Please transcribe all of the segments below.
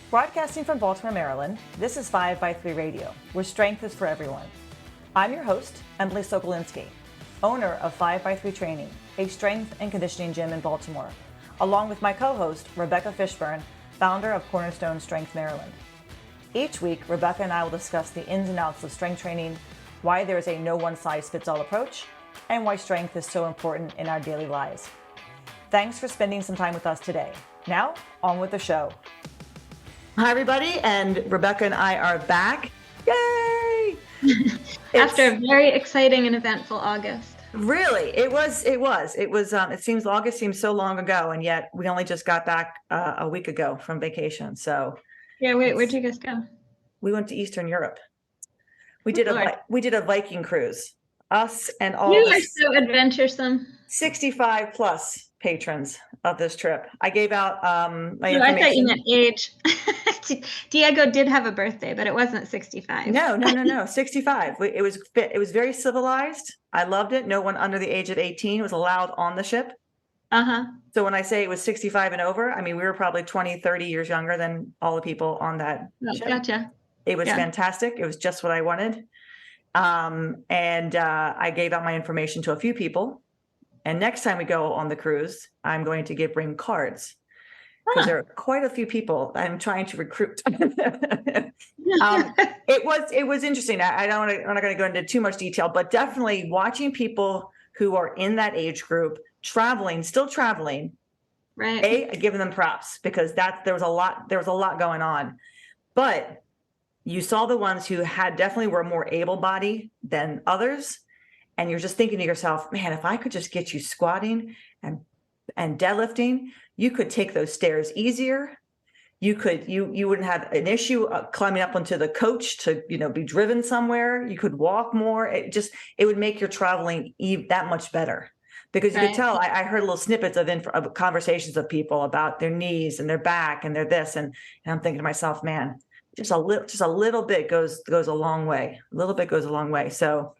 Broadcasting from Baltimore, Maryland, this is 5x3 Radio, where strength is for everyone. I'm your host, Emily Sokolinski, owner of 5x3 Training, a strength and conditioning gym in Baltimore, along with my co-host, Rebecca Fishburne, founder of Cornerstone Strength Maryland. Each week, Rebecca and I will discuss the ins and outs of strength training, why there is a no one-size-fits-all approach, and why strength is so important in our daily lives. Thanks for spending some time with us today. Now, on with the show. Hi, everybody, and Rebecca and I are back. Yay! After a very exciting and eventful August. Really, it was. It seems August seems so long ago, and yet we only just got back a week ago from vacation. So, yeah, where'd you guys go? We went to Eastern Europe. We did a Viking cruise. Us and all. You are so adventuresome. 65 plus patrons of this trip. I gave out my information. I thought you meant age. Diego did have a birthday, but it wasn't 65. No. 65. It was very civilized. I loved it. No one under the age of 18 was allowed on the ship. Uh-huh. So when I say it was 65 and over, I mean, we were probably 20, 30 years younger than all the people on that ship. Gotcha. It was fantastic. It was just what I wanted. And I gave out my information to a few people. And next time we go on the cruise, I'm going to bring cards because there are quite a few people I'm trying to recruit. It was interesting. I'm not going to go into too much detail, but definitely watching people who are in that age group still traveling. Right. Giving them props because there was a lot going on, but you saw the ones who definitely were more able-bodied than others. And you're just thinking to yourself, man, if I could just get you squatting and deadlifting, you could take those stairs easier. You wouldn't have an issue climbing up onto the coach to, be driven somewhere. You could walk more. It would make your traveling that much better because you could tell. I heard little snippets of conversations of people about their knees and their back and their this. And I'm thinking to myself, man, just a little bit goes a long way. A little bit goes a long way. So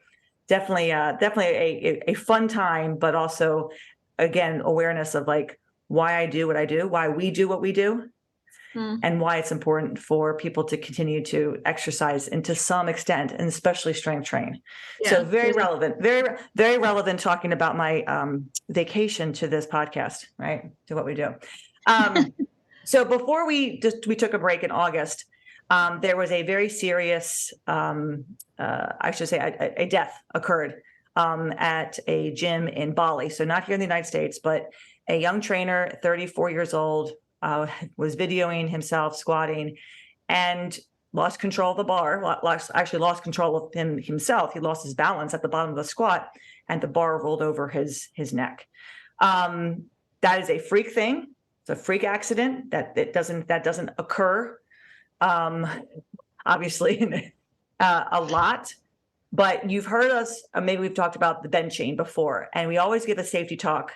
definitely a fun time, but also, again, awareness of like why I do what I do, why we do what we do, and why it's important for people to continue to exercise and to some extent, and especially strength train. Yeah. So very relevant, very, very relevant talking about my vacation to this podcast, right? To what we do. So before we took a break in August, there was a very serious, I should say, a death occurred at a gym in Bali. So not here in the United States, but a young trainer, 34 years old, was videoing himself squatting and lost control of the bar, lost control of himself. He lost his balance at the bottom of the squat and the bar rolled over his neck. That is a freak thing. It's a freak accident that doesn't occur. Obviously a lot, but you've heard us, maybe we've talked about the benching before, and we always give a safety talk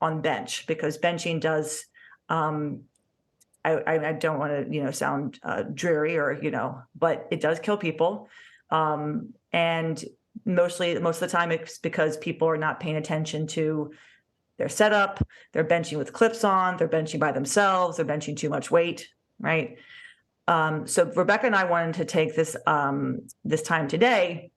on bench because benching does, I don't want to, sound dreary or, but it does kill people. And most of the time it's because people are not paying attention to their setup. They're benching with clips on, they're benching by themselves, they're benching too much weight, right? So Rebecca and I wanted to take this time today.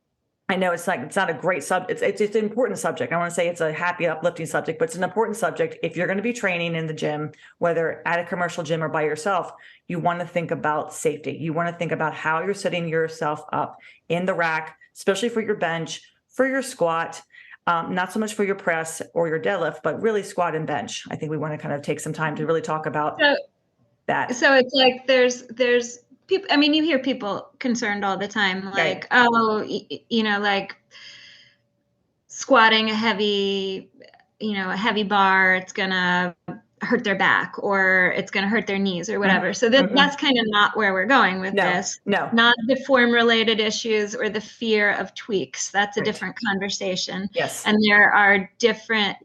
I know it's not a great subject. It's an important subject. I want to say it's a happy, uplifting subject, but it's an important subject. If you're going to be training in the gym, whether at a commercial gym or by yourself, you want to think about safety. You want to think about how you're setting yourself up in the rack, especially for your bench, for your squat, not so much for your press or your deadlift, but really squat and bench. I think we want to kind of take some time to really talk about that. So it's like there's people, I mean, you hear people concerned all the time, like, like squatting a heavy bar, it's going to hurt their back or it's going to hurt their knees or whatever. So that's kind of not where we're going with this. No. Not the form related issues or the fear of tweaks. That's a different conversation. Yes. And there are different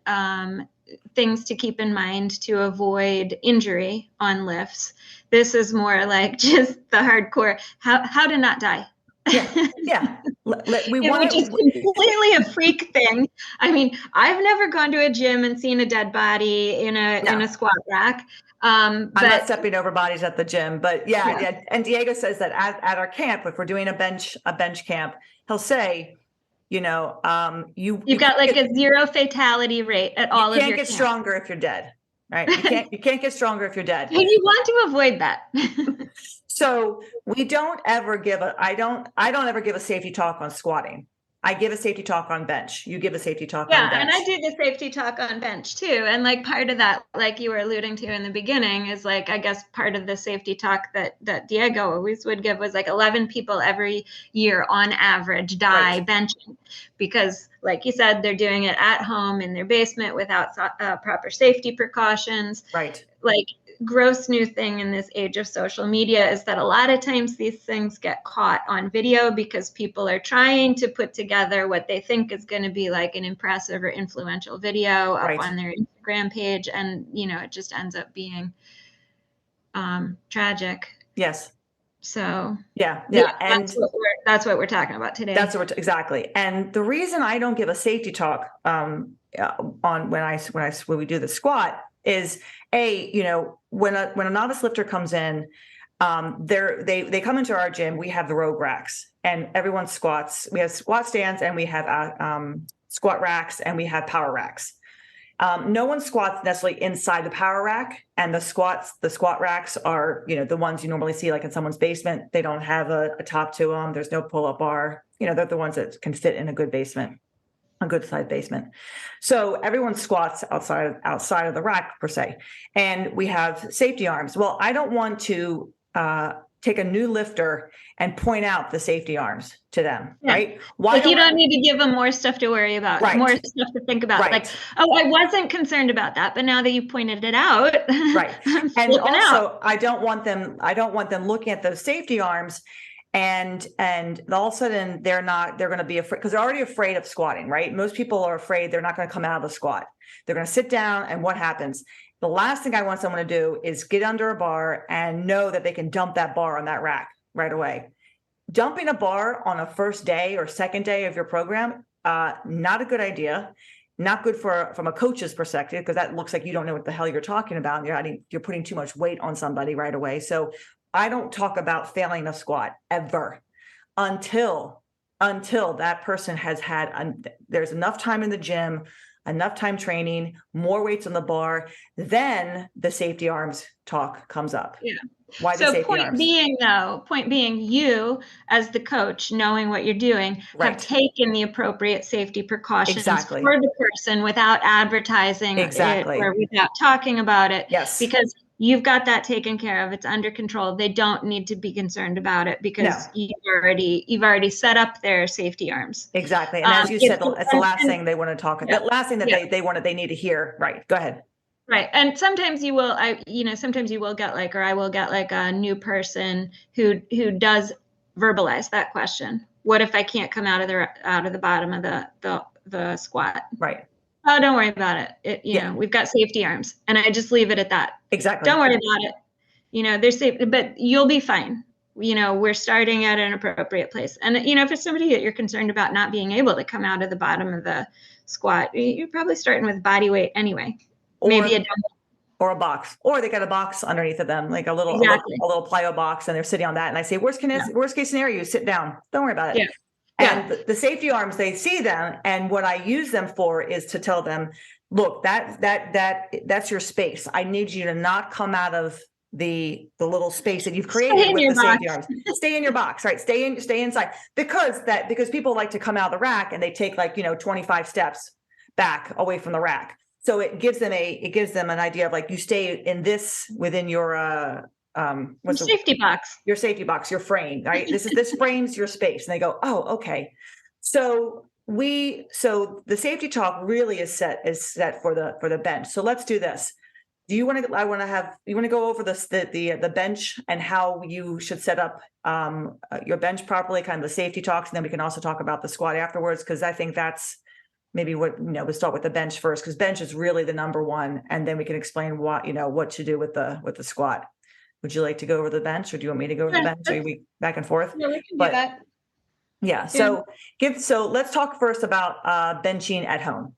things to keep in mind to avoid injury on lifts. This is more like just the hardcore, how to not die. Yeah. We It want was just completely a freak thing. I mean, I've never gone to a gym and seen a dead body in a squat rack. I'm not But stepping over bodies at the gym, but yeah. yeah, And Diego says that at our camp, if we're doing a bench camp, he'll say, you you've got like a 0 fatality rate at all of your can't get camps. stronger if you're dead, right? You can't get stronger if you're dead. And you want to avoid that. So we don't ever give I don't ever give a safety talk on squatting. I give a safety talk on bench. You give a safety talk on bench. Yeah, and I do the safety talk on bench too. And like part of that, like you were alluding to in the beginning, is like, I guess part of the safety talk that Diego always would give was like 11 people every year on average die benching, because like you said, they're doing it at home in their basement without proper safety precautions. Right. Like, gross new thing in this age of social media is that a lot of times these things get caught on video because people are trying to put together what they think is going to be like an impressive or influential video up on their Instagram page, and it just ends up being tragic. Yes. So yeah, and that's what we're talking about today. That's what exactly. And the reason I don't give a safety talk on when we do the squat is when a novice lifter comes in, they come into our gym. We have the rogue racks, and everyone squats. We have squat stands, and we have squat racks, and we have power racks. No one squats necessarily inside the power rack, and the squat racks are, the ones you normally see like in someone's basement. They don't have a top to them. There's no pull-up bar. They're the ones that can fit in a good basement, a good sized basement. So everyone squats outside of the rack per se. And we have safety arms. Well, I don't want to take a new lifter and point out the safety arms to them, right? Why you don't need to give them more stuff to worry about, more stuff to think about. Like, oh, I wasn't concerned about that, but now that you pointed it out, right. And also, I don't want them looking at those safety arms and all of a sudden they're going to be afraid, because they're already afraid of squatting, right? Most people are afraid they're not going to come out of the squat. They're going to sit down, and what happens? The last thing I want someone to do is get under a bar and know that they can dump that bar on that rack right away. Dumping a bar on a first day or second day of your program, not a good idea. Not good from a coach's perspective, because that looks like you don't know what the hell you're talking about. You're putting too much weight on somebody right away. So I don't talk about failing a squat ever until that person has had there's enough time in the gym, enough time training, more weights on the bar, then the safety arms talk comes up. Yeah. Why the safety arms? Point being, you as the coach, knowing what you're doing, have taken the appropriate safety precautions for the person without advertising it or without talking about it. Yes. Because you've got that taken care of. It's under control. They don't need to be concerned about it because you've already set up their safety arms. Exactly. And as you said, it's the last thing they want to talk about. The last thing that they need to hear. Right. Go ahead. Right. And sometimes you will, sometimes you will get I will get like a new person who does verbalize that question. What if I can't come out of the bottom of the squat? Right. Oh, don't worry about it. We've got safety arms, and I just leave it at that. Exactly. Don't worry about it. They're safe, but you'll be fine. We're starting at an appropriate place. And, if it's somebody that you're concerned about not being able to come out of the bottom of the squat, you're probably starting with body weight anyway. Maybe a dumbbell. Or a box, or they got a box underneath of them, like a little plyo box, and they're sitting on that. And I say, worst case scenario, you sit down. Don't worry about it. Yeah. And the safety arms, they see them, and what I use them for is to tell them, look, that's your space. I need you to not come out of the little space that you've created with the safety arms. Stay in your box, right? Stay inside, because people like to come out of the rack and they take 25 steps back away from the rack. So it gives them an idea of you stay within your safety box. Your safety box, your frame, right? This frames your space. And they go, oh, okay. So the safety talk really is set for the bench. So let's do this. Do you want to go over the bench and how you should set up your bench properly, kind of the safety talks, and then we can also talk about the squat afterwards, because I think that's maybe we'll start with the bench first, because bench is really the number one, and then we can explain what to do with the squat. Would you like to go over the bench, or do you want me to go over the bench? Are we back and forth? Yeah, we can do that. Yeah. So let's talk first about benching at home.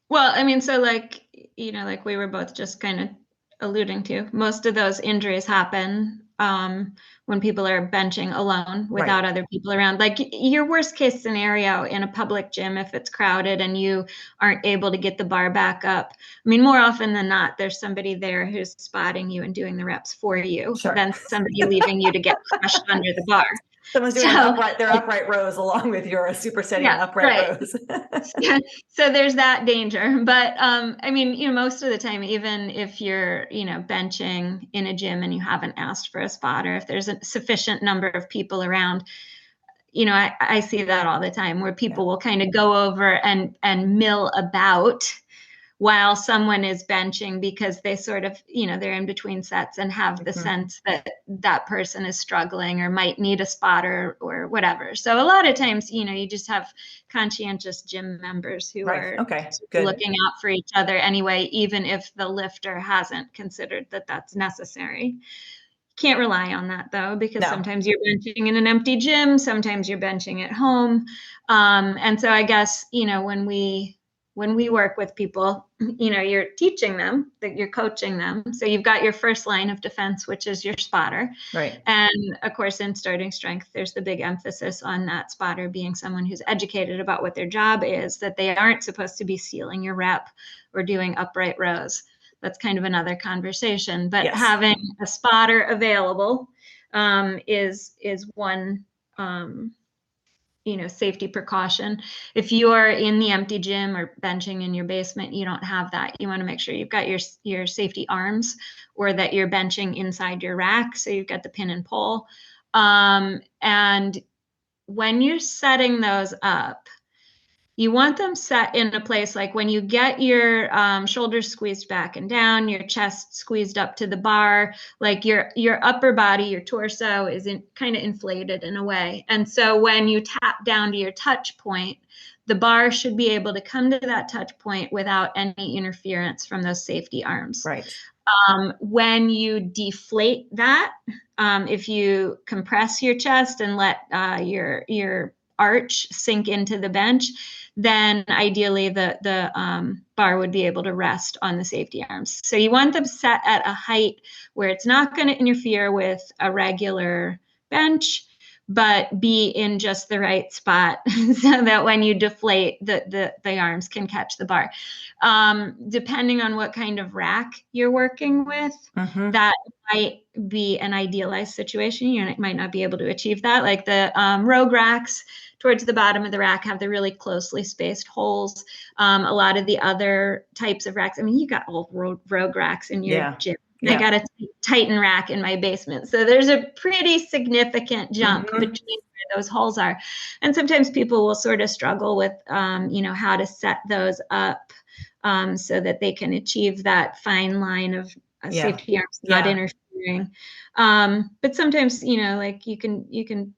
Well, I mean, so like, like we were both just kind of alluding to, most of those injuries happen when people are benching alone without Right. other people around. Like your worst case scenario in a public gym, if it's crowded and you aren't able to get the bar back up. I mean, more often than not, there's somebody there who's spotting you and doing the reps for you Sure. than somebody leaving you to get crushed under the bar. Someone's doing their upright rows along with your supersetting upright rows. Yeah, so there's that danger. But I mean, most of the time, even if you're, benching in a gym and you haven't asked for a spotter, if there's a sufficient number of people around, I see that all the time where people will kind of go over and mill about while someone is benching because they sort of, they're in between sets and have the sense that that person is struggling or might need a spotter or whatever. So a lot of times, you just have conscientious gym members who are looking out for each other anyway, even if the lifter hasn't considered that that's necessary. Can't rely on that though, because sometimes you're benching in an empty gym, sometimes you're benching at home. And so I guess, when we work with people, you're teaching them, that you're coaching them. So you've got your first line of defense, which is your spotter. Right. And of course, in starting strength, there's the big emphasis on that spotter being someone who's educated about what their job is, that they aren't supposed to be sealing your rep or doing upright rows. That's kind of another conversation, but having a spotter available is one safety precaution. If you are in the empty gym or benching in your basement, you don't have that. You want to make sure you've got your safety arms, or that you're benching inside your rack, so you've got the pin and pull. And when you're setting those up, you want them set in a place like when you get your shoulders squeezed back and down, your chest squeezed up to the bar, like your upper body, your torso is kind of inflated in a way. And so when you tap down to your touch point, the bar should be able to come to that touch point without any interference from those safety arms. Right. When you deflate that, if you compress your chest and let your arch sink into the bench, then ideally the bar would be able to rest on the safety arms. So you want them set at a height where it's not going to interfere with a regular bench, but be in just the right spot so that when you deflate, the arms can catch the bar. Depending on what kind of rack you're working with, that might be an idealized situation. You might not be able to achieve that. Like the rogue racks towards the bottom of the rack have the really closely spaced holes. A lot of the other types of racks, I mean, you got all rogue racks in your gym. I got a Titan rack in my basement. So there's a pretty significant jump between where those holes are. And sometimes people will sort of struggle with, how to set those up so that they can achieve that fine line of safety arms not interfering. But sometimes, like you can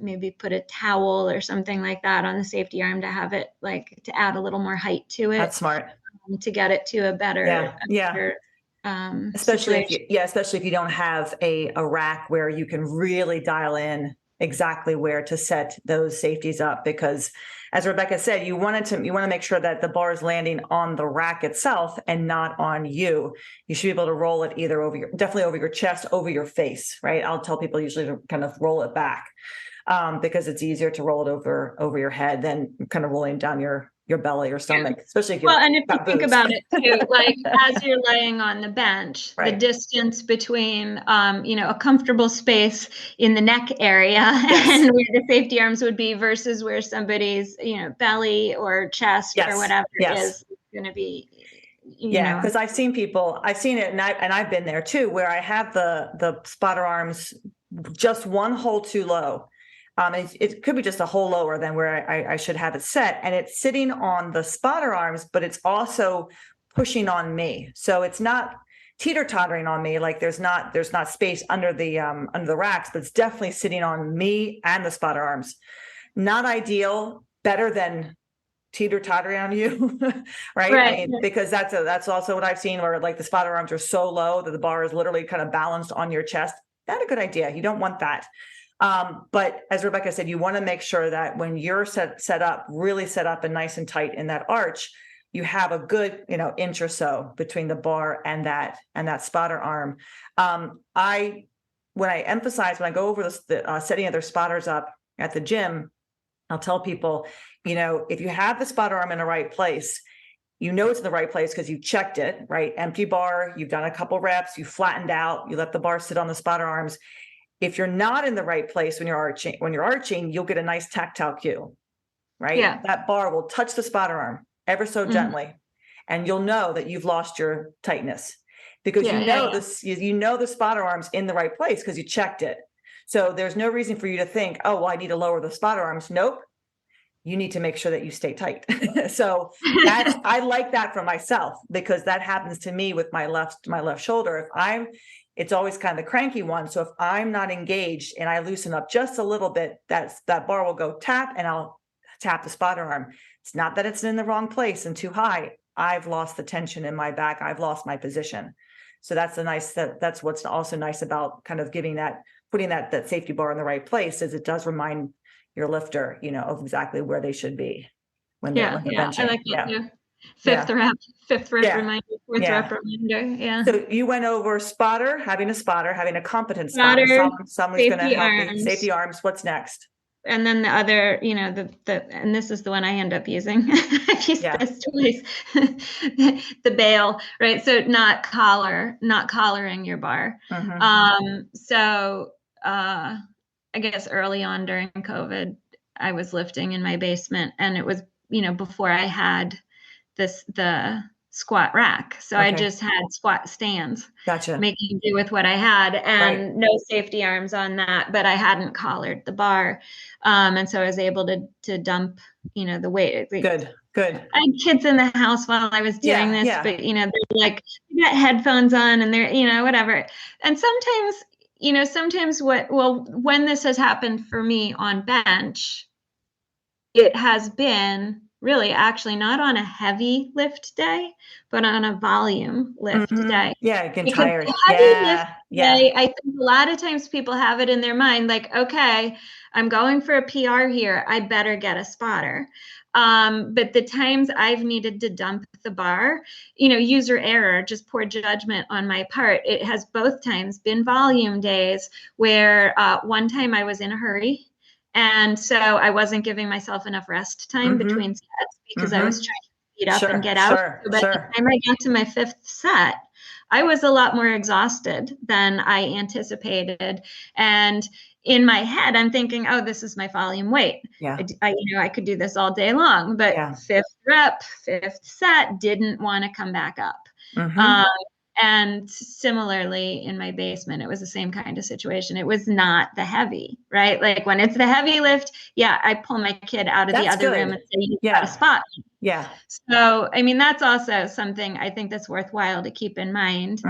maybe put a towel or something like that on the safety arm to have it, like, to add a little more height to it. That's smart. To get it to a better, especially if you don't have a rack where you can really dial in exactly where to set those safeties up, because as Rebecca said, you want to make sure that the bar is landing on the rack itself and not on you. You should be able to roll it either definitely over your chest, over your face, right? I'll tell people usually to kind of roll it back because it's easier to roll it over your head than kind of rolling down your belly or stomach, especially if you're and if you think about it too, like as you're laying on the bench, the distance between a comfortable space in the neck area and where the safety arms would be versus where somebody's belly or chest or whatever is going to be. Because I've seen it, and I've been there too, where I have the spotter arms just one hole too low. It could be just a hole lower than where I should have it set, and it's sitting on the spotter arms, but it's also pushing on me. So it's not teeter-tottering on me, like there's not space under the racks, but it's definitely sitting on me and the spotter arms. Not ideal, better than teeter-tottering on you, right? I mean, because that's also what I've seen, where like the spotter arms are so low that the bar is literally kind of balanced on your chest. Not a good idea. You don't want that. But as Rebecca said, you want to make sure that when you're set up, really set up and nice and tight in that arch, you have a good, inch or so between the bar and that spotter arm. When I go over the setting of their spotters up at the gym, I'll tell people, if you have the spotter arm in the right place, it's in the right place because you checked it, right? Empty bar, you've done a couple reps, you flattened out, you let the bar sit on the spotter arms. If you're not in the right place when you're arching, you'll get a nice tactile cue, right? Yeah. That bar will touch the spotter arm ever so gently, and you'll know that you've lost your tightness because the spotter arm's in the right place because you checked it. So there's no reason for you to think, oh, well, I need to lower the spotter arms. Nope. You need to make sure that you stay tight. So I like that for myself because that happens to me with my left shoulder. It's always kind of the cranky one. So if I'm not engaged and I loosen up just a little bit, that bar will go tap and I'll tap the spotter arm. It's not that it's in the wrong place and too high. I've lost the tension in my back. I've lost my position. So that's what's also nice about kind of putting that safety bar in the right place is it does remind your lifter, of exactly where they should be when they're benching. I like that too. Fifth rep reminder, fourth rep reminder. Yeah. So you went over having a competent spotter. Someone's going to help you. Safety arms. What's next? And then the other, and this is the one I end up using. I've used this twice. The bail, right? So not collaring your bar. So I guess early on during COVID, I was lifting in my basement, and it was, before I had the squat rack. So I just had squat stands. Gotcha. Making do with what I had, and no safety arms on that, but I hadn't collared the bar. And so I was able to dump, the weight. Good. I had kids in the house while I was doing this, but they're like, you got headphones on and they're, whatever. And sometimes when this has happened for me on bench, it has been really actually not on a heavy lift day, but on a volume lift day. Yeah, getting tired. Day, I think a lot of times people have it in their mind, like, okay, I'm going for a PR here. I better get a spotter. But the times I've needed to dump the bar, user error, just poor judgment on my part. It has both times been volume days where one time I was in a hurry. And so I wasn't giving myself enough rest time between sets because I was trying to speed up and get out. So by the time I got to my fifth set, I was a lot more exhausted than I anticipated. And in my head, I'm thinking, oh, this is my volume weight. Yeah. I could do this all day long, but fifth rep, fifth set, didn't want to come back up. And similarly in my basement, it was the same kind of situation. It was not the heavy, right? Like when it's the heavy lift, I pull my kid out of the other room and say, you got a spot. Yeah. So, that's also something I think that's worthwhile to keep in mind,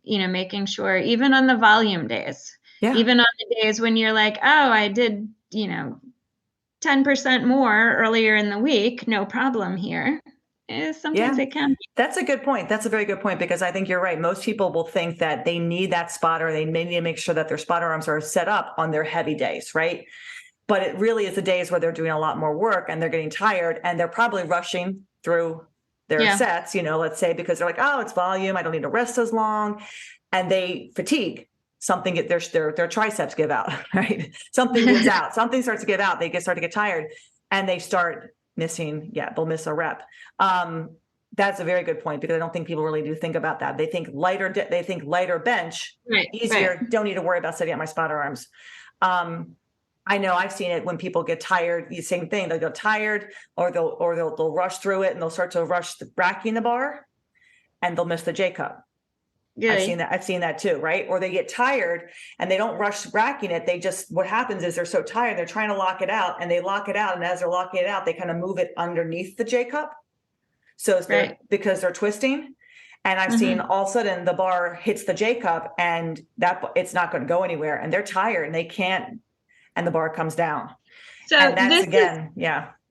making sure even on the volume days, even on the days when you're like, oh, I did, 10% more earlier in the week, no problem here. Sometimes it can. That's a good point. That's a very good point, because I think you're right. Most people will think that they need that spotter. They may need to make sure that their spotter arms are set up on their heavy days, right? But it really is the days where they're doing a lot more work and they're getting tired and they're probably rushing through their sets, let's say, because they're like, oh, it's volume. I don't need to rest as long. And they fatigue. Their triceps give out, right? Something gives out. Something starts to give out. They start to get tired and they start missing. They'll miss a rep. That's a very good point, because I don't think people really do think about that. They think lighter bench, easier. Don't need to worry about setting up my spotter arms. I know I've seen it when people get tired. The same thing. They'll get tired, or they'll rush through it, and they'll start to rush racking the bar, and they'll miss the J cup. Really? I've seen that too, right? Or they get tired and they don't rush racking it. What happens is they're so tired, they're trying to lock it out, and they lock it out. And as they're locking it out, they kind of move it underneath the J cup. So because they're twisting. And I've seen all of a sudden the bar hits the J cup and it's not going to go anywhere. And they're tired and they can't, and the bar comes down. So and that's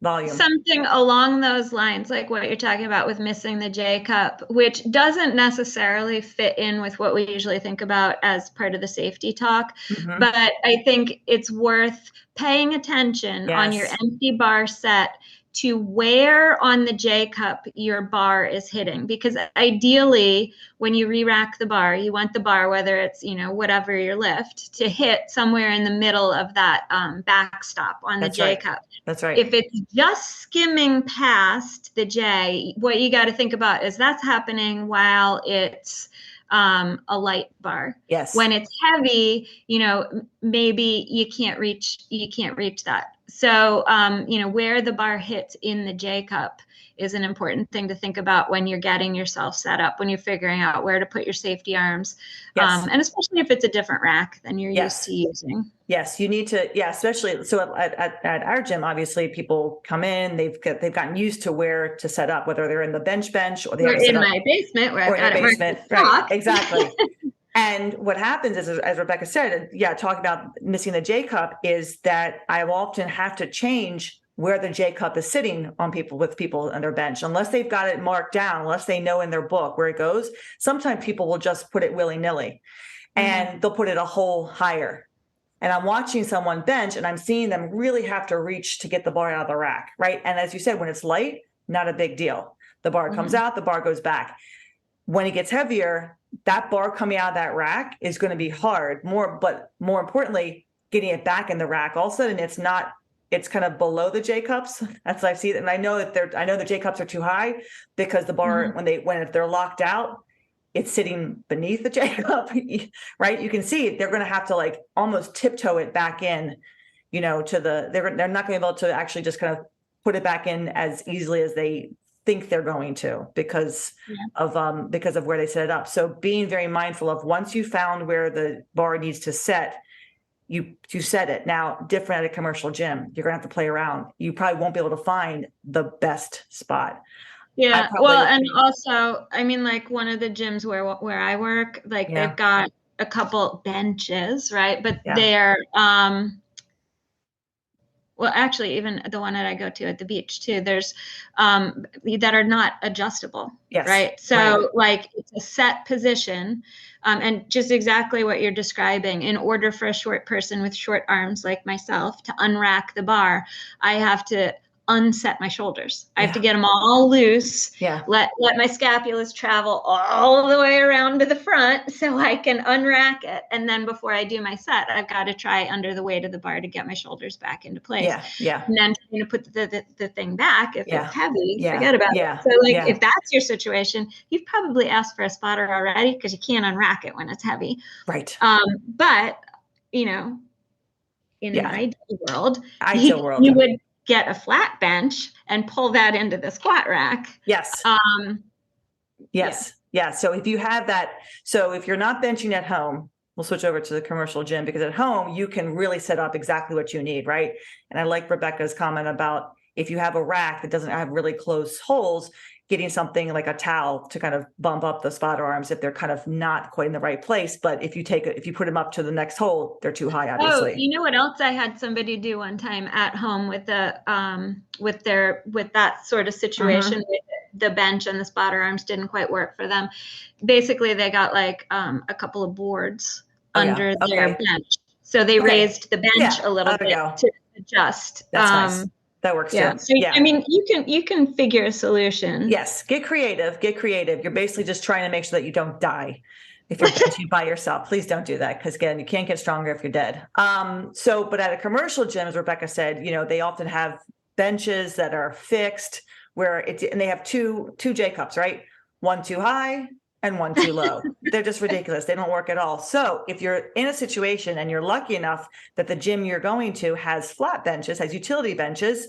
volume. Something along those lines, like what you're talking about with missing the J cup, which doesn't necessarily fit in with what we usually think about as part of the safety talk. Mhm. But I think it's worth paying attention on your Yes. empty bar set to where on the J cup your bar is hitting. Because ideally, when you re-rack the bar, you want the bar, whether it's, whatever your lift, to hit somewhere in the middle of that backstop on the That's J right. cup. That's right. If it's just skimming past the J, what you got to think about is that's happening while it's a light bar. Yes. When it's heavy, maybe you can't reach that. So, where the bar hits in the J cup is an important thing to think about when you're getting yourself set up, when you're figuring out where to put your safety arms. Yes. And especially if it's a different rack than you're used to using. Yes, you need to. Yeah, especially so at our gym, obviously people come in, they've gotten used to where to set up, whether they're in the bench or they have to set in up, my basement where or I've in got the it marked basement. as Right, chalk. exactly. And what happens is, as Rebecca said, talking about missing the J cup, is that I often have to change where the J cup is sitting on people on their bench, unless they've got it marked down, unless they know in their book where it goes. Sometimes people will just put it willy-nilly, and they'll put it a hole higher. And I'm watching someone bench and I'm seeing them really have to reach to get the bar out of the rack, right? And as you said, when it's light, not a big deal. The bar comes out, the bar goes back. When it gets heavier, that bar coming out of that rack is going to be hard. But more importantly, getting it back in the rack. All of a sudden, it's kind of below the J cups. That's what I see it. And I know the J cups are too high because the bar, if they're locked out, it's sitting beneath the J cup, right? You can see they're going to have to like almost tiptoe it back in, they're not going to be able to actually just kind of put it back in as easily as they think they're going to because of where they set it up. So being very mindful of, once you found where the bar needs to set, you set it. Now, different at a commercial gym, you're going to have to play around. You probably won't be able to find the best spot. Yeah. Well, and also, I mean, like one of the gyms where I work, like they've got a couple benches, right? But they're, well, actually, even the one that I go to at the beach too, there's that are not adjustable, right? So like it's a set position, and just exactly what you're describing. In order for a short person with short arms like myself to unrack the bar, I have to unset my shoulders. I have to get them all loose. Let my scapulas travel all the way around to the front so I can unrack it. And then before I do my set, I've got to try under the weight of the bar to get my shoulders back into place. And then put the thing back if it's heavy, forget about it. So if that's your situation, you've probably asked for a spotter already because you can't unrack it when it's heavy. Right. But in an ideal world, you would get a flat bench and pull that into the squat rack. Yes. So if you have that, so if you're not benching at home, we'll switch over to the commercial gym, because at home you can really set up exactly what you need, right? And I like Rebecca's comment about, if you have a rack that doesn't have really close holes, getting something like a towel to kind of bump up the spotter arms if they're kind of not quite in the right place. But if you put them up to the next hole, they're too high, obviously. Oh, you know what else I had somebody do one time at home with with that sort of situation with the bench and the spotter arms didn't quite work for them. Basically, they got like a couple of boards under their bench. So they raised the bench a little bit to adjust. That's nice. That works too. So, I mean, you can figure a solution. Yes. Get creative. You're basically just trying to make sure that you don't die if you're benching by yourself. Please don't do that, because again, you can't get stronger if you're dead. But at a commercial gym, as Rebecca said, they often have benches that are fixed and they have two J cups, right? One too high and one too low. They're just ridiculous. They don't work at all. So if you're in a situation and you're lucky enough that the gym you're going to has flat benches, has utility benches,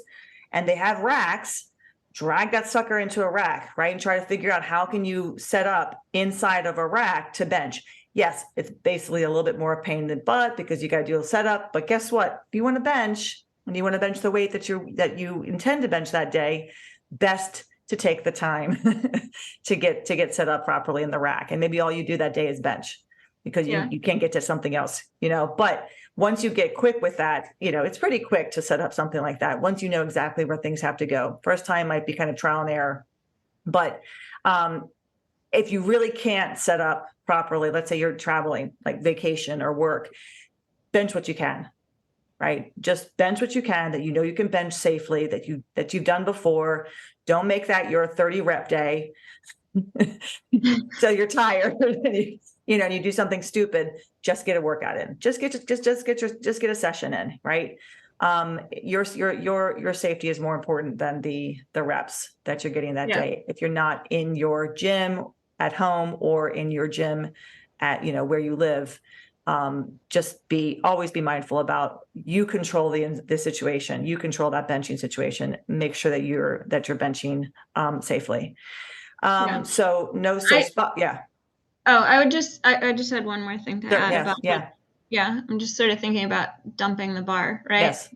and they have racks, drag that sucker into a rack, right? And try to figure out how can you set up inside of a rack to bench. Yes, it's basically a little bit more pain in the butt because you got to do a setup. But guess what? If you want to bench, and you want to bench the weight that you intend to bench that day, best to take the time to get set up properly in the rack. And maybe all you do that day is bench, because you can't get to something else, but once you get quick with that, it's pretty quick to set up something like that. Once you know exactly where things have to go. First time might be kind of trial and error, but if you really can't set up properly, let's say you're traveling, like vacation or work, bench what you can, right? Just bench what you can that you can bench safely, that you've done before. Don't make that your 30 rep day. So you're tired and you do something stupid. Just get a workout in. Just get a session in, right? Your safety is more important than the reps that you're getting that day. If you're not in your gym at home or in your gym at where you live, just always be mindful about you control the situation. You control that benching situation. Make sure that you're benching safely. So no spot. Yeah. Oh, I just had one more thing to add about I'm just sort of thinking about dumping the bar, right? Yes.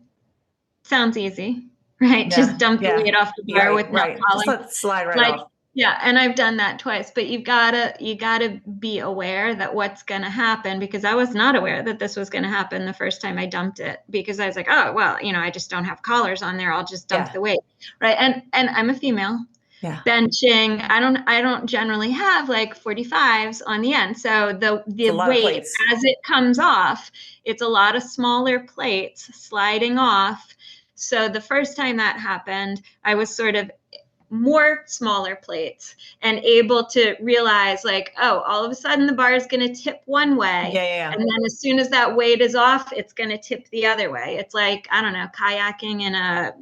Sounds easy, right? Just dump the weight off the bar with no falling. Just let it slide off. Yeah, and I've done that twice, but you gotta be aware that what's gonna happen, because I was not aware that this was gonna happen the first time I dumped it, because I was like, oh well, I just don't have collars on there. I'll just dump the weight, right? And I'm a female. Yeah. Benching, I don't generally have like 45s on the end. So the weight as it comes off, it's a lot of smaller plates sliding off. So the first time that happened, I was sort of more smaller plates and able to realize like, oh, all of a sudden the bar is going to tip one way. Yeah. And then as soon as that weight is off, it's going to tip the other way. It's like, I don't know, kayaking in a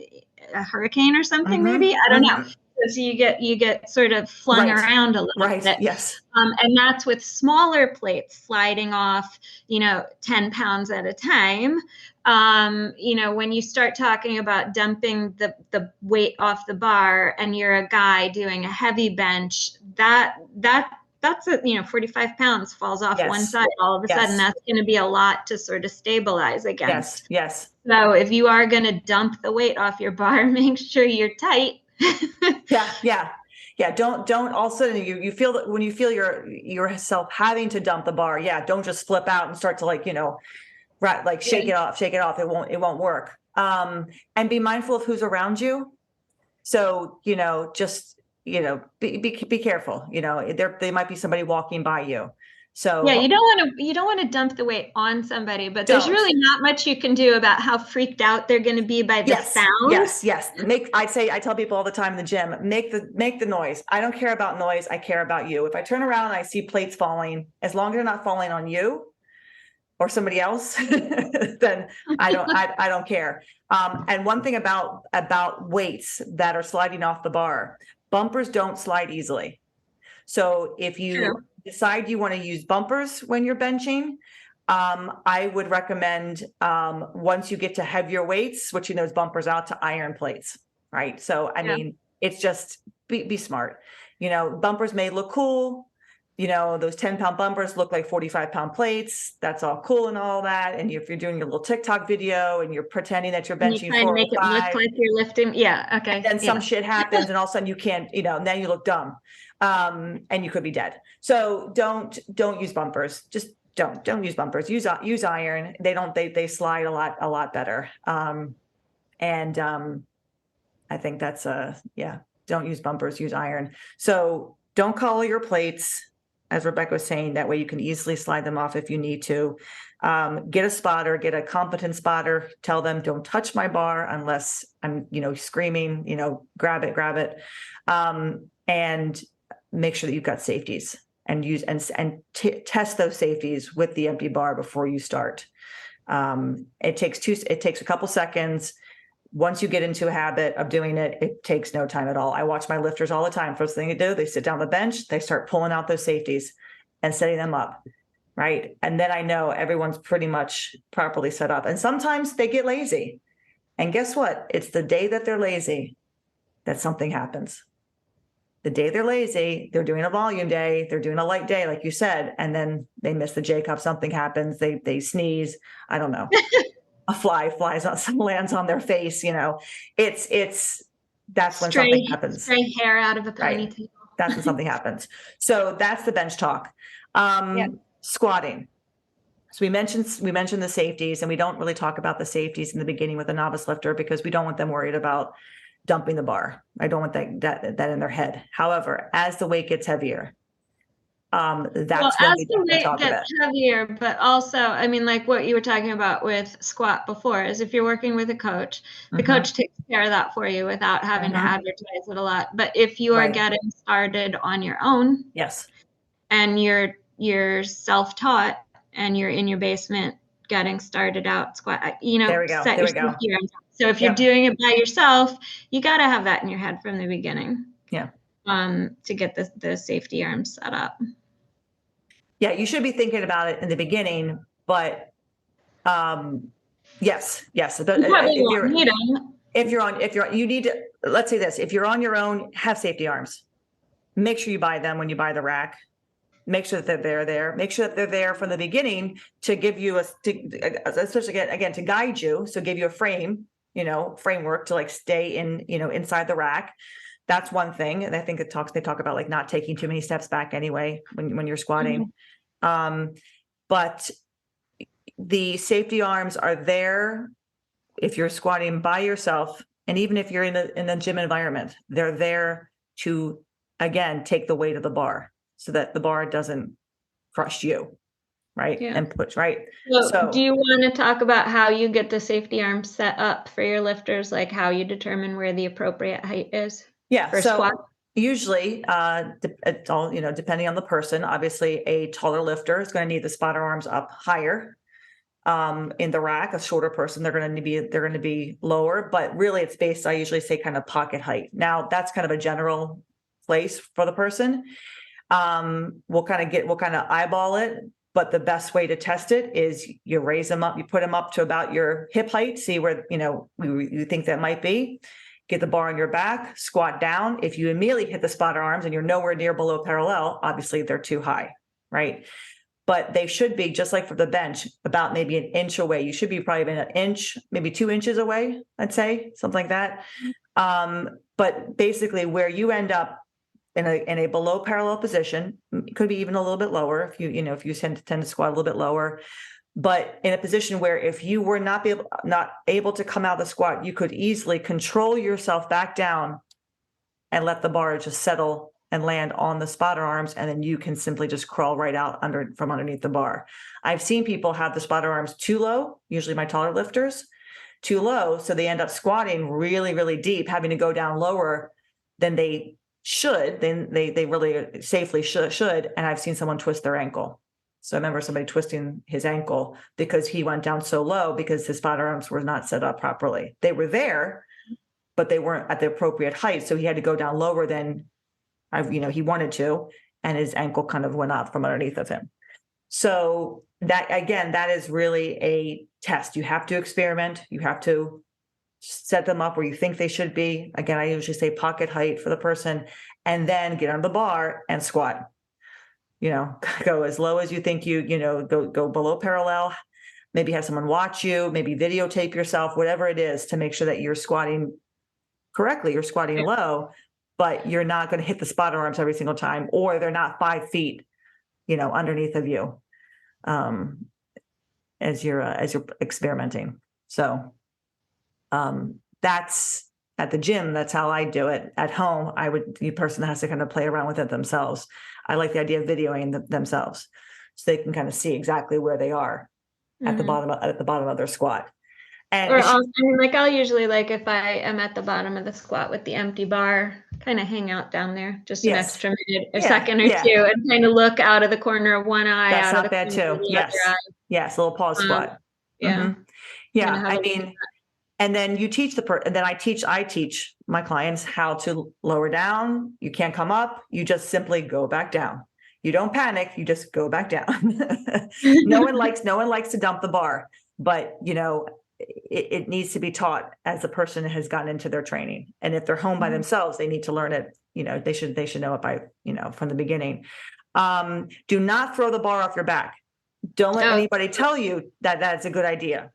hurricane or something, maybe. I don't know. So you get sort of flung around a little bit. Yes. And that's with smaller plates sliding off, 10 pounds at a time. When you start talking about dumping the weight off the bar and you're a guy doing a heavy bench, that's 45 pounds falls off one side. All of a sudden, that's going to be a lot to sort of stabilize against. Yes. So if you are going to dump the weight off your bar, make sure you're tight. Yeah. Don't also you feel that when you feel yourself having to dump the bar. Yeah. Don't just flip out and start to shake it off. It won't work. And be mindful of who's around you. So, just, be careful, there might be somebody walking by you. So you don't want to dump the weight on somebody, but there's really not much you can do about how freaked out they're going to be by the sound. Yes. I tell people all the time in the gym, make the noise. I don't care about noise. I care about you. If I turn around and I see plates falling, as long as they're not falling on you or somebody else, then I don't care. And one thing about weights that are sliding off the bar, bumpers don't slide easily. So if you decide you want to use bumpers when you're benching, I would recommend once you get to heavier weights, switching those bumpers out to iron plates, right? So, I mean, it's just be smart. Bumpers may look cool. Those 10-pound bumpers look like 45-pound plates. That's all cool and all that. And if you're doing your little TikTok video and you're pretending that you're benching 4 or 5, make it look like you're lifting. Yeah. Okay. And then some shit happens and all of a sudden you can't, and then you look dumb. And you could be dead. So don't use bumpers. Just don't use bumpers. Use iron. They slide a lot better. I think that's don't use bumpers, use iron. So don't collar your plates, as Rebecca was saying. That way you can easily slide them off if you need to. Get a spotter, get a competent spotter. Tell them, don't touch my bar unless I'm, screaming, grab it. And make sure that you've got safeties and test those safeties with the empty bar before you start. It takes a couple seconds. Once you get into a habit of doing it, it takes no time at all. I watch my lifters all the time. First thing they do, they sit down on the bench, they start pulling out those safeties and setting them up. Right. And then I know everyone's pretty much properly set up. And sometimes they get lazy. And guess what? It's the day that they're lazy that something happens. The day they're lazy, they're doing a volume day, they're doing a light day, like you said, and then they miss the J cup, something happens, they sneeze, I don't know. A fly lands on their face, that's when something happens. Stray hair out of a ponytail. Right. That's when something happens. So that's the bench talk. Squatting. So we mentioned the safeties, and we don't really talk about the safeties in the beginning with a novice lifter because we don't want them worried about dumping the bar. I don't want that in their head. However, as the weight gets heavier, Well, that's when as we the weight talk about gets heavier, but also, I mean, like what you were talking about with squat before, is if you're working with a coach, the Mhm. coach takes care of that for you without having to Mhm. advertise it a lot. But if you are Right. getting started on your own Yes. and you're self-taught and you're in your basement getting started out squat, There we go. set There your we go. safety around. So if you're Yep. doing it by yourself, you got to have that in your head from the beginning. Yeah. To get the safety arms set up. Yeah, you should be thinking about it in the beginning, but yes. But You probably won't need them. you need to, let's say this, if you're on your own, have safety arms. Make sure you buy them when you buy the rack. Make sure that they're there. Make sure that they're there from the beginning to give you especially again, to guide you. So give you a framework to like stay inside the rack. That's one thing. And I think they talk about like not taking too many steps back anyway, when you're squatting. But the safety arms are there if you're squatting by yourself, and even if you're in a gym environment, they're there to, again, take the weight of the bar so that the bar doesn't crush you, right? Yeah. And push, right? So do you want to talk about how you get the safety arms set up for your lifters, like how you determine where the appropriate height is for squat? Usually, it's all, depending on the person. Obviously, a taller lifter is going to need the spotter arms up higher. In the rack, a shorter person, they're going to be lower, but really it's based, I usually say, kind of pocket height. Now that's kind of a general place for the person. We'll kind of eyeball it, but the best way to test it is you raise them up, you put them up to about your hip height, see where, you think that might be. Get the bar on your back, squat down. If you immediately hit the spotter arms and you're nowhere near below parallel, obviously they're too high, right? But they should be, just like for the bench, about maybe an inch away. You should be probably an inch, maybe 2 inches away, I'd say, something like that. But basically where you end up in a below parallel position, could be even a little bit lower if you tend to squat a little bit lower, but in a position where if you were not able to come out of the squat, you could easily control yourself back down and let the bar just settle and land on the spotter arms, and then you can simply just crawl right out from underneath the bar. I've seen people have the spotter arms too low, usually my taller lifters, too low, so they end up squatting really, really deep, having to go down lower than they should. Then they really safely should, and I've seen someone twist their ankle. So I remember somebody twisting his ankle because he went down so low because his spotter arms were not set up properly. They were there, but they weren't at the appropriate height, so he had to go down lower than he wanted to, and his ankle kind of went up from underneath of him. So that is really a test. You have to experiment. You have to set them up where you think they should be. Again, I usually say pocket height for the person, and then get on the bar and squat. Go as low as you think go below parallel. Maybe have someone watch you, maybe videotape yourself, whatever it is, to make sure that you're squatting correctly. You're squatting low, but you're not going to hit the spotter arms every single time, or they're not 5 feet, underneath of you, as you're experimenting. So, that's at the gym. That's how I do it. At home, the person has to kind of play around with it themselves. I like the idea of videoing themselves, so they can kind of see exactly where they are at the bottom of their squat. And I'll usually, like, if I am at the bottom of the squat with the empty bar, kind of hang out down there just an extra minute, a second or two, and kind of look out of the corner of one eye. That's out not of the bad corner too. of the Yes. other eye. Yes. A little pause squat. Yeah. Yeah. I mean, and then you teach and then I teach my clients how to lower down. You can't come up. You just simply go back down. You don't panic. You just go back down. No one likes to dump the bar, but it needs to be taught as the person has gotten into their training. And if they're home by themselves, they need to learn it. They should know it by, from the beginning. Do not throw the bar off your back. Don't let anybody tell you that that's a good idea.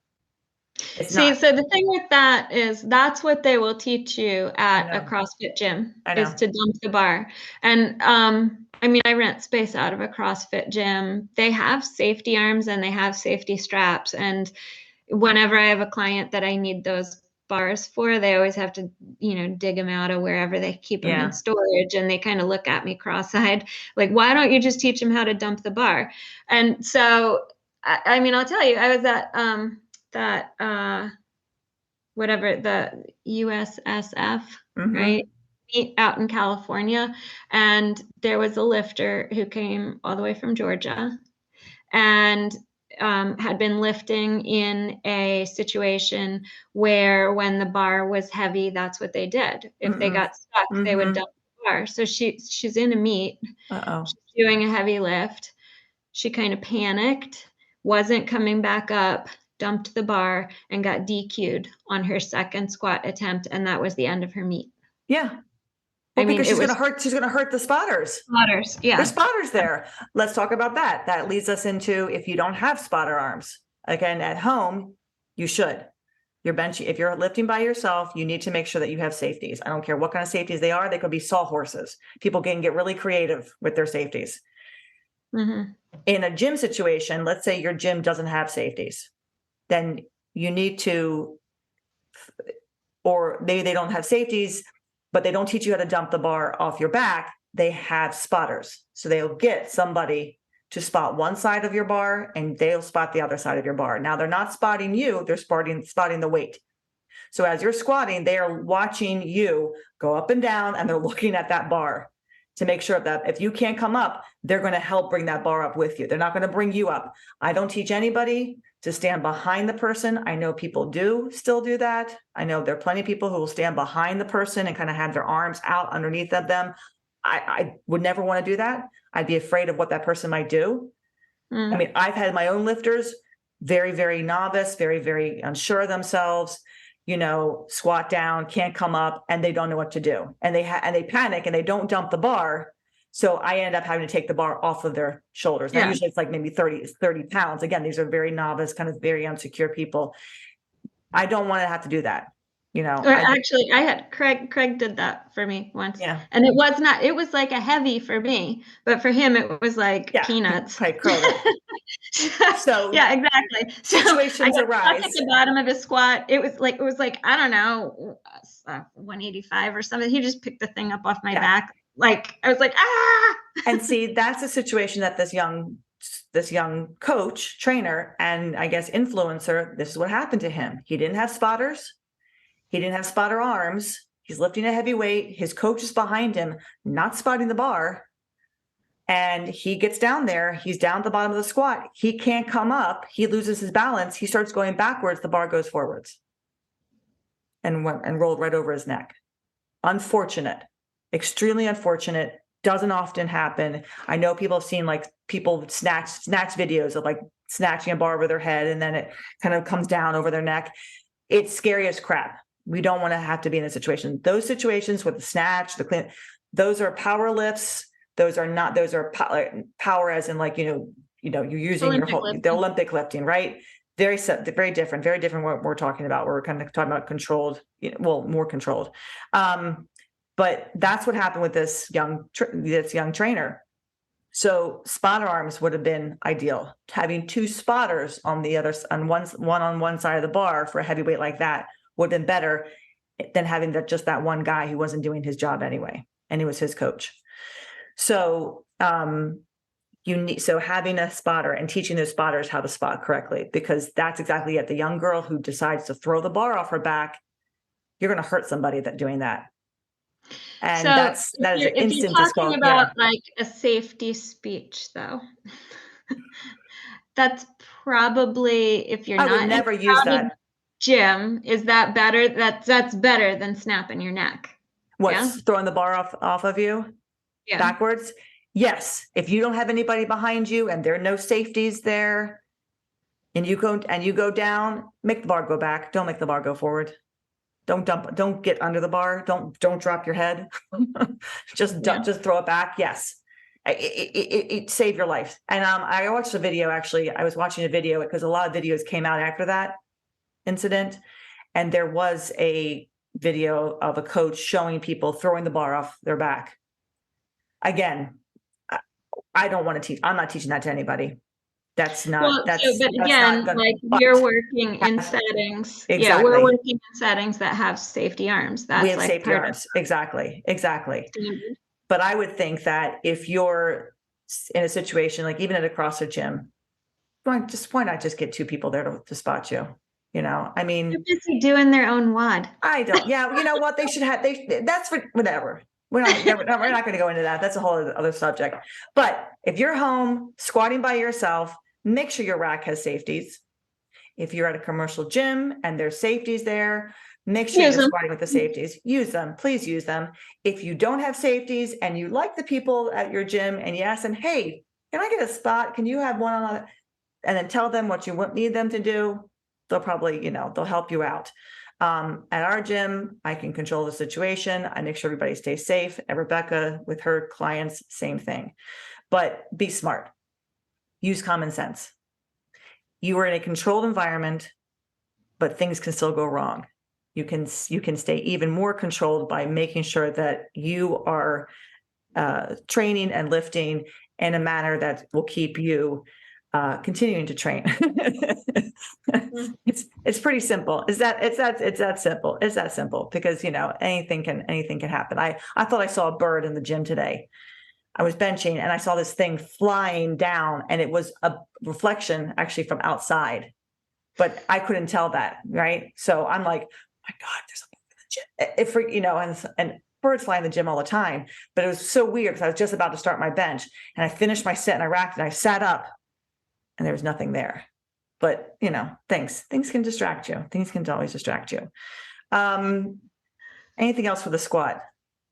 It's See, not. so the thing with that is that's what they will teach you I at a know. CrossFit gym I is know. to dump the bar. And I mean, I rent space out of a CrossFit gym. They have safety arms and they have safety straps. And whenever I have a client that I need those bars for, they always have to, dig them out of wherever they keep them in Yeah. storage. And they kind of look at me cross-eyed, like, why don't you just teach them how to dump the bar? And so, I mean, I'll tell you, I was at that whatever the USSF, Mm-hmm. right? Meet out in California, and there was a lifter who came all the way from Georgia and had been lifting in a situation where when the bar was heavy, that's what they did. If they Mm-mm. got stuck, they would Mm-hmm. dump the bar. So she's in a meet, Uh-oh. she's doing a heavy lift. She kind of panicked, wasn't coming back up, dumped the bar, and got DQ'd on her second squat attempt, and that was the end of her meet. Yeah. I Well, mean, because it was she's gonna hurt the spotters. spotters. There's Yeah. spotters there. Let's talk about that. That leads us into if you don't have spotter arms. Again, at home, you should. Your bench, if you're lifting by yourself, you need to make sure that you have safeties. I don't care what kind of safeties they are. They could be sawhorses. People can get really creative with their safeties. Mm-hmm. In a gym situation, let's say your gym doesn't have safeties, then you need to, or they don't have safeties, but they don't teach you how to dump the bar off your back. They have spotters. So they'll get somebody to spot one side of your bar and they'll spot the other side of your bar. Now they're not spotting you, they're spotting the weight. So as you're squatting, they are watching you go up and down and they're looking at that bar to make sure that if you can't come up, they're going to help bring that bar up with you. They're not going to bring you up. I don't teach anybody to stand behind the person. I know people do still do that. I know there are plenty of people who will stand behind the person and kind of have their arms out underneath of them. I would never want to do that. I'd be afraid of what that person might do. I mean, I've had my own lifters, very, very novice, very, very unsure of themselves, squat down, can't come up, and they don't know what to do. And they panic and they don't dump the bar. So I end up having to take the bar off of their shoulders. Now, Yeah. usually it's like maybe 30 pounds. Again, these are very novice, kind of very unsecure people. I don't want to have to do that. Or actually, I had Craig did that for me once, Yeah. and it was like a heavy for me, but for him it was like Yeah. peanuts. Quite curled it. So yeah, exactly. So I situations got stuck at arise. the bottom of his squat. It was like I don't know, 185 or something. He just picked the thing up off my Yeah. back. Like I was like, ah. And see, that's a situation that this young coach, trainer, and I guess influencer, this is what happened to him. He didn't have spotters. He didn't have spotter arms. He's lifting a heavy weight. His coach is behind him, not spotting the bar. And he gets down there. He's down at the bottom of the squat. He can't come up. He loses his balance. He starts going backwards. The bar goes forwards and rolled right over his neck. Unfortunate, extremely unfortunate. Doesn't often happen. I know people have seen like people snatch videos of like snatching a bar over their head and then it kind of comes down over their neck. It's scary as crap. We don't want to have to be in a situation. Those situations with the snatch, the clean, those are power lifts. Those are power as in like, you're using the Olympic lifting, right? Very different what we're talking about. We're kind of talking about controlled, more controlled. But that's what happened with this young trainer. So spotter arms would have been ideal. Having two spotters on one side of the bar for a heavyweight like that would have been better than having just that one guy who wasn't doing his job anyway, and he was his coach. So having a spotter and teaching those spotters how to spot correctly, because that's exactly it. The young girl who decides to throw the bar off her back, you're going to hurt somebody doing that. And so that is an if you're instant talking about like a safety speech, though, that's probably, if you're I not would never use that. Gym, is that better? That's better than snapping your neck. What's throwing the bar off of you backwards? Yes. If you don't have anybody behind you and there are no safeties there, and you go down, make the bar go back. Don't make the bar go forward. Don't get under the bar. Don't drop your head. just throw it back. Yes. It saved your life. And I watched a video, actually. I was watching a video because a lot of videos came out after that. incident. And there was a video of a coach showing people throwing the bar off their back. Again, I don't want to teach. I'm not teaching that to anybody. That's not, Well, so, but that's not again, gonna, like you're but working in settings. Yeah, we're exactly. working in settings that have safety arms. We That's have like safety part of arms. Exactly. Exactly. standard. But I would think that if you're in a situation, like even at a CrossFit gym, why not just get two people there to spot you? You know, I They're mean, busy doing their own WOD. I don't, yeah, you know what? They should have, that's for whatever. We're not going to go into that. That's a whole other subject. But if you're home squatting by yourself, make sure your rack has safeties. If you're at a commercial gym and there's safeties there, make sure Use you're them. squatting with the safeties. Use them. Please use them. If you don't have safeties and you like the people at your gym and you ask them, hey, can I get a spot? Can you have one on? And then tell them what you need them to do. They'll probably, they'll help you out. At our gym, I can control the situation. I make sure everybody stays safe. And Rebecca, with her clients, same thing. But be smart. Use common sense. You are in a controlled environment, but things can still go wrong. You can stay even more controlled by making sure that you are training and lifting in a manner that will keep you continuing to train. It's pretty simple. It's that simple. It's that simple because anything can happen. I thought I saw a bird in the gym today. I was benching and I saw this thing flying down, and it was a reflection actually from outside, but I couldn't tell that, right? So I'm like, my God, there's something in the gym. And birds fly in the gym all the time, but it was so weird because I was just about to start my bench and I finished my set and I racked and I sat up and there was nothing there. But things can distract you. Things can always distract you. Anything else for the squat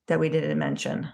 that we didn't mention?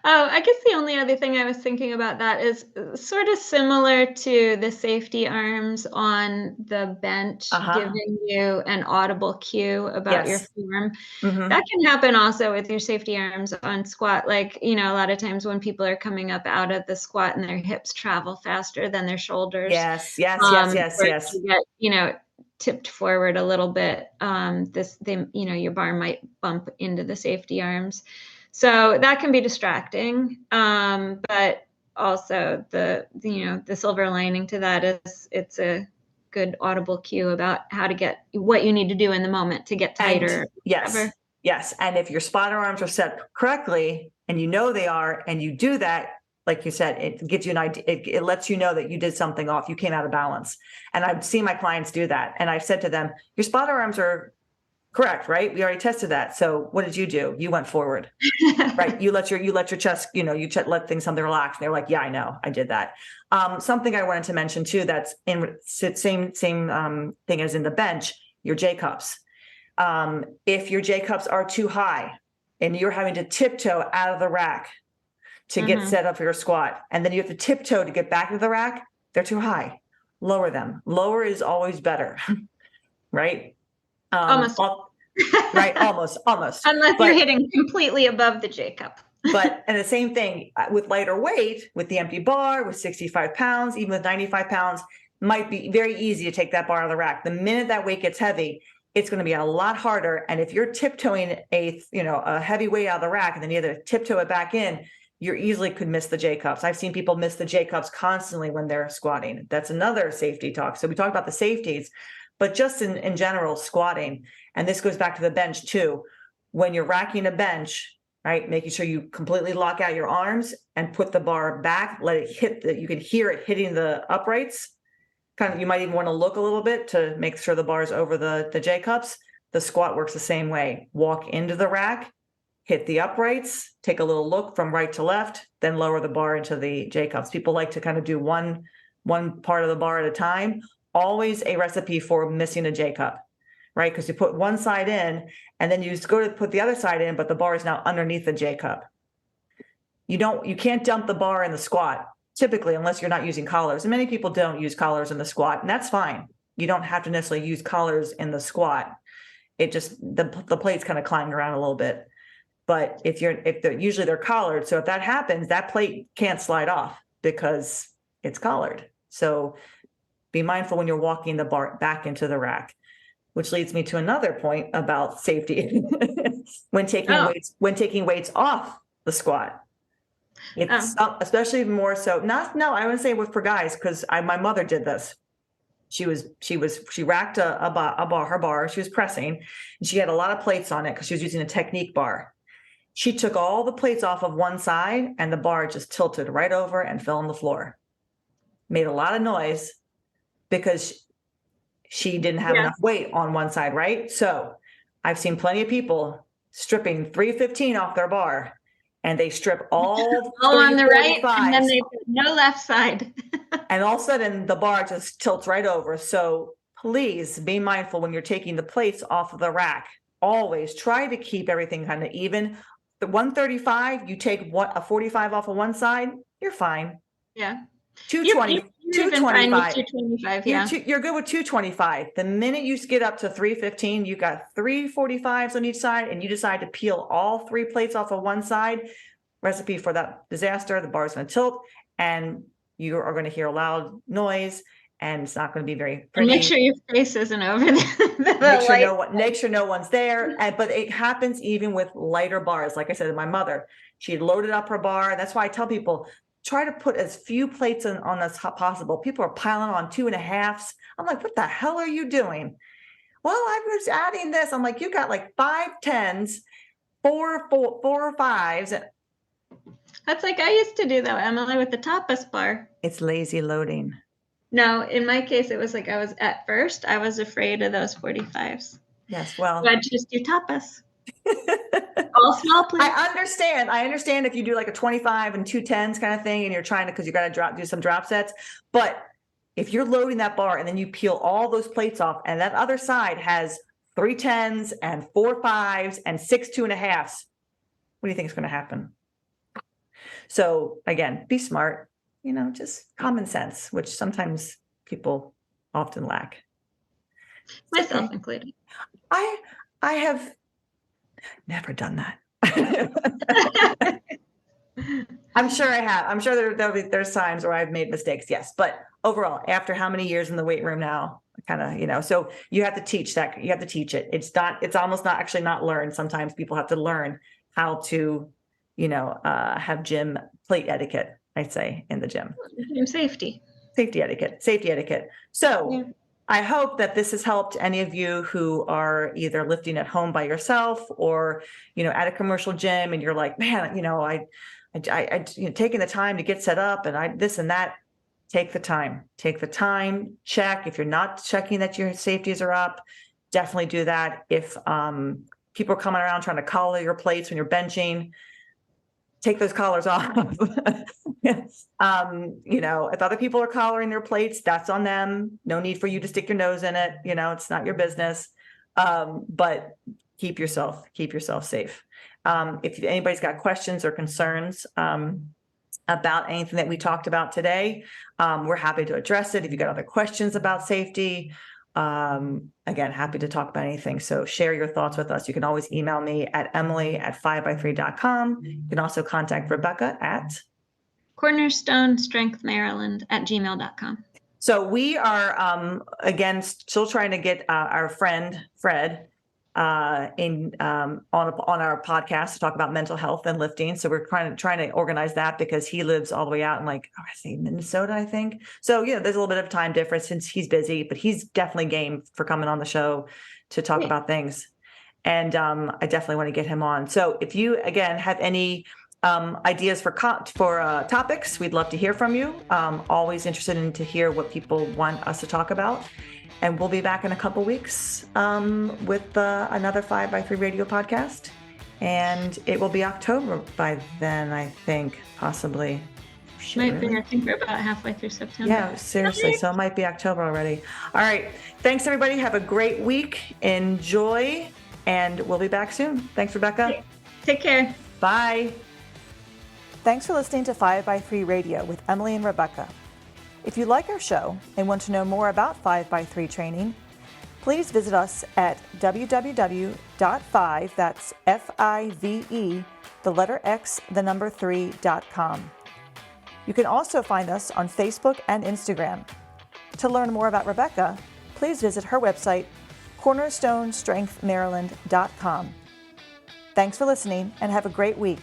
Oh, I guess the only other thing I was thinking about that is sort of similar to the safety arms on the bench, Uh-huh. giving you an audible cue about your Yes. form. Mm-hmm. That can happen also with your safety arms on squat. Like, a lot of times when people are coming up out of the squat and their hips travel faster than their shoulders, Yes, yes, yes, yes, or if yes. you get, tipped forward a little bit, your bar might bump into the safety arms. So that can be distracting. But also the silver lining to that is it's a good audible cue about how to get what you need to do in the moment to get And tighter. yes, yes. And if your spotter arms are set correctly and they are, and you do that, like you said, it gives you an idea. It lets you know that you did something off. You came out of balance. And I've seen my clients do that. And I've said to them, your spotter arms are correct, right? We already tested that. So what did you do? You went forward, right? You let your chest, let things something relax. And they're like, yeah, I know, I did that. Something I wanted to mention too, that's in same thing as in the bench, your J cups. If your J cups are too high and you're having to tiptoe out of the rack to get set up for your squat, and then you have to tiptoe to get back to the rack, they're too high. Lower them. Lower is always better, right? Almost. Right, almost. Unless you're hitting completely above the J cup. And the same thing with lighter weight, with the empty bar, with 65 pounds, even with 95 pounds, might be very easy to take that bar out of the rack. The minute that weight gets heavy, it's going to be a lot harder. And if you're tiptoeing a heavy weight out of the rack and then you have to tiptoe it back in, you easily could miss the J cups. I've seen people miss the J cups constantly when they're squatting. That's another safety talk. So we talked about the safeties, but just in general, squatting, and this goes back to the bench too. When you're racking a bench, right, making sure you completely lock out your arms and put the bar back, let it hit you can hear it hitting the uprights. Kind of, you might even want to look a little bit to make sure the bar is over the J cups. The squat works the same way. Walk into the rack, hit the uprights, take a little look from right to left, then lower the bar into the J cups. People like to kind of do one part of the bar at a time. Always a recipe for missing a J cup, right? Because you put one side in and then you just go to put the other side in, but the bar is now underneath the J cup. You can't dump the bar in the squat typically, unless you're not using collars. And many people don't use collars in the squat, and that's fine. You don't have to necessarily use collars in the squat. It just, the plate's kind of climbing around a little bit. But if usually they're collared. So if that happens, that plate can't slide off because it's collared. So be mindful when you're walking the bar back into the rack. which leads me to another point about safety when taking weights off the squat. It's especially more so, I wouldn't say for guys, because my mother did this. She racked her bar, she was pressing, and she had a lot of plates on it because she was using a technique bar. She took all the plates off of one side and the bar just tilted right over and fell on the floor. Made a lot of noise because she didn't have enough weight on one side, right? So I've seen plenty of people stripping 315 off their bar, and they strip all on the right, and then they put no left side. And all of a sudden the bar just tilts right over. So please be mindful when you're taking the plates off of the rack. Always try to keep everything kind of even. The 135, you take a 45 off of one side, you're fine. Yeah. 220, 225. 225, yeah. You're good with 225. The minute you get up to 315, you got 345s on each side, and you decide to peel all 3 plates off of one side. Recipe for that disaster. The bar is going to tilt, and you are going to hear a loud noise, and it's not going to be very pretty. And make sure your face isn't over the make sure no one's there. But it happens even with lighter bars. Like I said, my mother, she loaded up her bar. That's why I tell people, try to put as few plates on as possible. People are piling on 2.5s. I'm like, what the hell are you doing? Well, I was adding this. I'm like, you got like 5 10s, 4 5s. That's like I used to do though, Emily, with the tapas bar. It's lazy loading. No, in my case, it was like I was afraid of those 45s. Yes, well. So I'd just do tapas. All small plates. I understand if you do like a 25 and 2 10s kind of thing, and you're trying to, because you got to do some drop sets. But if you're loading that bar and then you peel all those plates off, and that other side has 3 10s and 4 5s and 6 2.5s, what do you think is going to happen? So again, be smart, just common sense, which sometimes people often lack. Myself included. I have never done that. I'm sure I have. I'm sure there's times where I've made mistakes. Yes. But overall, after how many years in the weight room now, kind of, so you have to teach that. You have to teach it. It's almost not learned. Sometimes people have to learn how to, have gym plate etiquette, I'd say, in the gym. Safety etiquette. So yeah. I hope that this has helped any of you who are either lifting at home by yourself or, at a commercial gym, and you're like, man, I taking the time to get set up and this and that. Take the time, check. If you're not checking that your safeties are up, definitely do that. If people are coming around trying to collar your plates when you're benching, take those collars off. If other people are collaring their plates, that's on them. No need for you to stick your nose in it. It's not your business. But keep yourself safe. If anybody's got questions or concerns about anything that we talked about today, we're happy to address it. If you got other questions about safety, again, happy to talk about anything. So share your thoughts with us. You can always email me at emily@5by3.com. You can also contact Rebecca at cornerstonestrengthmaryland@gmail.com. So we are, again, still trying to get our friend Fred on our podcast to talk about mental health and lifting. So we're trying to organize that because he lives all the way out in Minnesota, I think. So there's a little bit of time difference since he's busy, but he's definitely game for coming on the show to talk about things. And I definitely want to get him on. So if you again have any ideas for topics, we'd love to hear from you. Always interested in to hear what people want us to talk about. And we'll be back in a couple weeks with another 5x3 radio podcast. And it will be October by then, I think, possibly. Might be. I think we're about halfway through September. Yeah, seriously. So it might be October already. All right. Thanks, everybody. Have a great week. Enjoy. And we'll be back soon. Thanks, Rebecca. Take care. Bye. Thanks for listening to 5x3 Radio with Emily and Rebecca. If you like our show and want to know more about 5x3 training, please visit us at www.5, that's F-I-V-E, the letter X, the number 3.com. You can also find us on Facebook and Instagram. To learn more about Rebecca, please visit her website, cornerstonestrengthmaryland.com. Thanks for listening and have a great week.